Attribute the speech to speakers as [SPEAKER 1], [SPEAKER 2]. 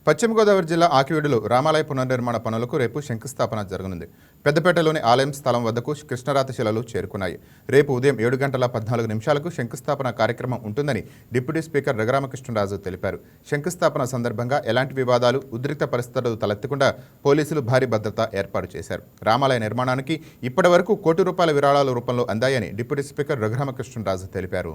[SPEAKER 1] పశ్చిమ గోదావరి జిల్లా ఆకివీడులో రామాలయ పునర్నిర్మాణ పనులకు రేపు శంకుస్థాపన జరగనుంది. పెద్దపేటలోని ఆలయం స్థలం వద్దకు కృష్ణరాతి శిలలు చేరుకున్నాయి. రేపు ఉదయం 7:14 శంకుస్థాపన కార్యక్రమం ఉంటుందని డిప్యూటీ స్పీకర్ రఘురామకృష్ణరాజు తెలిపారు. శంకుస్థాపన సందర్భంగా ఎలాంటి వివాదాలు, ఉద్రిక్త పరిస్థితులు తలెత్తకుండా పోలీసులు భారీ భద్రత ఏర్పాటు చేశారు. రామాలయ నిర్మాణానికి ఇప్పటివరకు ₹1 కోటి విరాళాల రూపంలో అందాయని డిప్యూటీ స్పీకర్ రఘురామకృష్ణరాజు తెలిపారు.